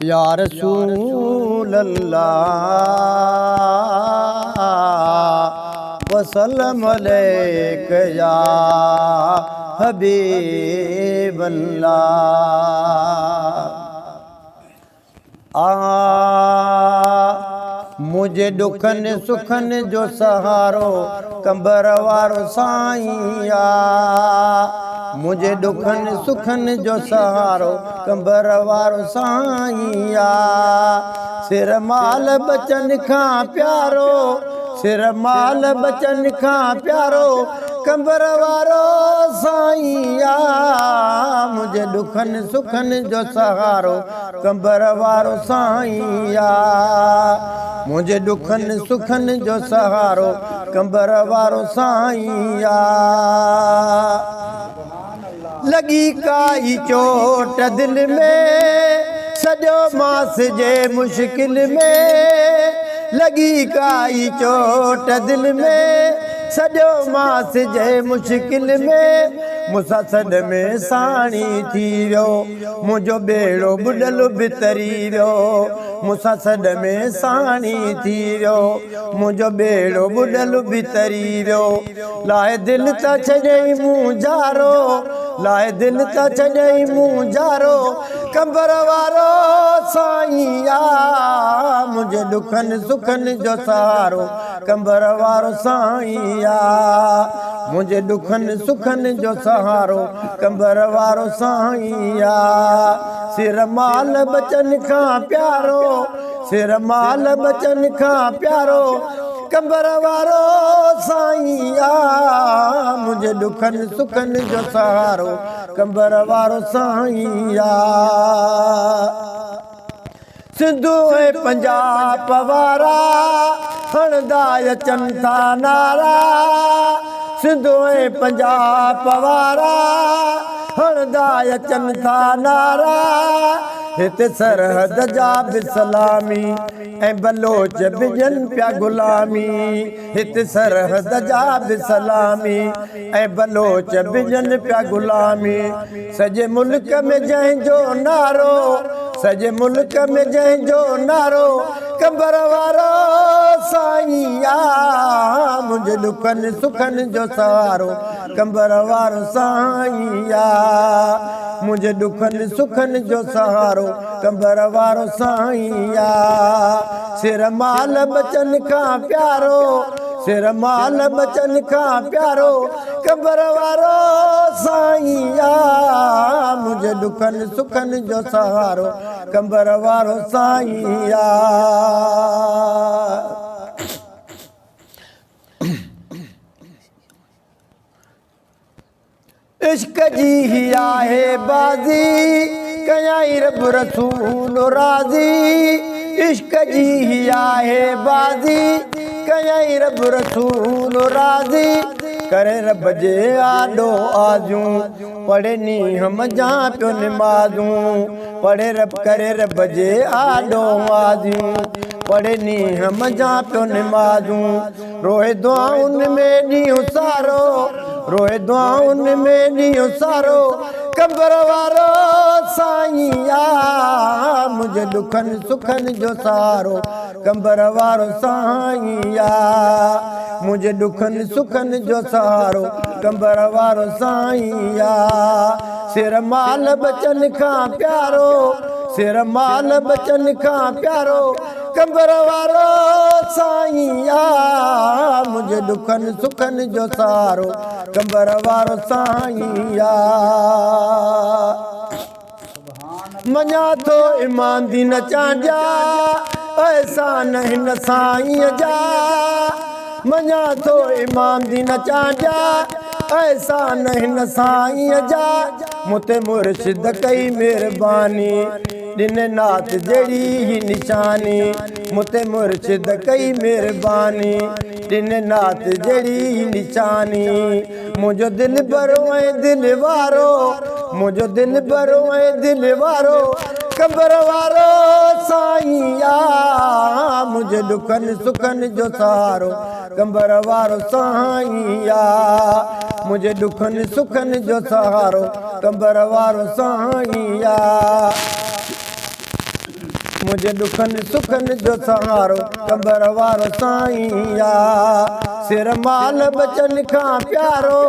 या रसूल अल्लाह वसल्लम अलैक या हबीब अल्लाह। मुझे दुखन सुखन जो सहारो कंबर वारो साईं आ। मुझे दुखन सुखन जो सहारो कंबर वारो साईं आ। सिर माल बचन खां प्यारो, सिर माल बचन खां प्यारो कंबर वारो साईं आ। मुझे दुखन सुखन जो सहारो कंबर वारो साईं आ। मुझे दुखन सुखन जो सहारो कंबर वारो साईं आ। लगी काई चोट दिल में सजो मास जे मुश्किल में। लगी काई चोट दिल में सजो मास जे मुश्किल में। मूंसां सॾ में साणी थी वियो मुंहिंजो बेड़ो बुॾल भितरी वियो। मूंसां सॾ में साणी थी वियो मुंहिंजो बेड़ो बुॾल भितरी वियो। लाहे दिलि त छॾई मूं जारो, लाहे दिलि त छॾई मूं जारो कंबर वारो साईं आ। मुंहिंजे दुखन सुखन जो सहारो कंबर वारो साईं आ। मुंहिंजे दुखन सुखन जो सहारो कंबर वारो साईं आ। सिर माल बचन खां प्यारो, सिर माल बचन खां प्यारो कंबर वारो साईं आ। मुंहिंजे दुखन सुखन जो सहारो कंबर वारो साईं आ। सिंधु ऐं पंजाब वारा हणंदा अचनि था नारा। सिंधु ऐं पंजाब वारा हणंदा अचनि था नारा। हिते सरहद जा बि सलामी ऐं बलोच बि ॾियनि पिया गुलामी। हिते सरहद जा बि सलामी ऐं बलोच बि ॾियनि पिया गुलामी। सॼे मुल्क में जंहिंजो नारो, सॼे मुल्क में जंहिंजो नारो कंबर वारो साईं आ। मुंहिंजे दुखन सुखन जो सहारो कंबर वारो साईं आ। मुंहिंजे दुखन सुखन जो सहारो कंबर वारो साईं आ। सिर माल बचन खां प्यारो, सिर माल बचन खां प्यारो कंबर वारो साईं आ। मुंहिंजे दुखन सुखन जो सहारो कंबर वारो साईं आ। इश्क जी ही आहे बाज़ी कयाई रब रसूल राज़ी। इश्क जी ही आहे बाज़ी कयाई रब रसूल राज़ी। करे रब जे आॾो आजूं पढ़े नी हम जा पियो निमाज़ूं। पढ़े रब करे रब जे आॾो आजूं पढ़े नी हम जा पियो निमाज़ूं। रोए दुआउनि में ॾींहुं सारो, रोए दुआउनि में ॾींहुं सारो कंबर वारो साईं आ। मुंहिंजे दुखन सुखन जो सहारो कंबर वारो साईं आ। मुंहिंजे दुखन सुखन जो सहारो कंबर वारो साईं आ। सिर माल बचन खां प्यारो, सिर माल बचन खां प्यारो कंबर वारो साईं आ। मुंहिंजे दुखन सुखन जो सहारो कंबर वारो साईं आ। मञा थो ईमान दी न चांडिया एहसान हिन साईं जा। मञा थो ईमान दी न चांडिया एहसान हिन साईं जा। मूं ते मुर्शिद कई महिरबानी ॾिन नाथ जहिड़ी ही निशानी। मूं ते मुर्शिद कई महिरबानी ॾिन नाथ जहिड़ी ही निशानी। मुंहिंजो दिलि भरो ऐं दिलि वारो, मुंहिंजो दिलि भरो ऐं दिलि वारो कंबर वारो साईं आ। मुंहिंजे दुखन सुखन जो सहारो कंबर वारो साईं आ। मुझे दुखन सुखन जो सहारो कंबर वारो साईं आ। मुझे दुखन सुखन जो सहारो कंबर वारो साईं आ। सिर माल बचन खां प्यारो,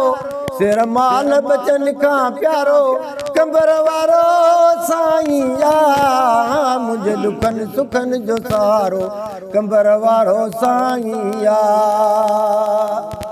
सिर माल बचन खां प्यारो कंबर वारो साईं आ। मुझे दुखन सुखन जो सहारो कंबर वारो साईं आ।